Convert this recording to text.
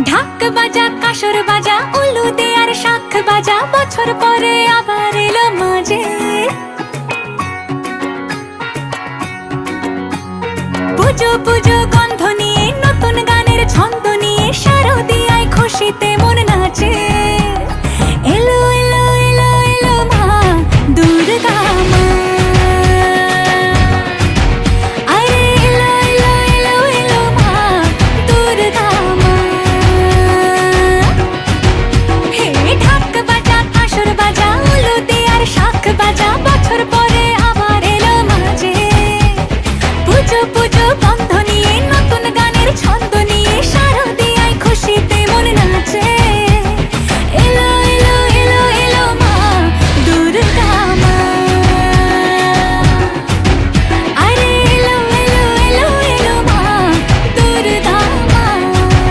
ঢাক বাজা কাসর বাজা উলু দে আর শাখ বাজা, বছর পরে আবার এলো মাঝে। পুজো পুজো গন্ধ নিয়ে নতুন গানের ছন্দ নিয়ে শারদিয়ায় খুশিতে মন নাচে। এলো এলো এলো এলো মা দুর্গা মা, আরে এলো এলো এলো এলো মা দুর্গা মা। হে ঢাক বাজা কাসর বাজা উলু দে আর শাখ বাজা,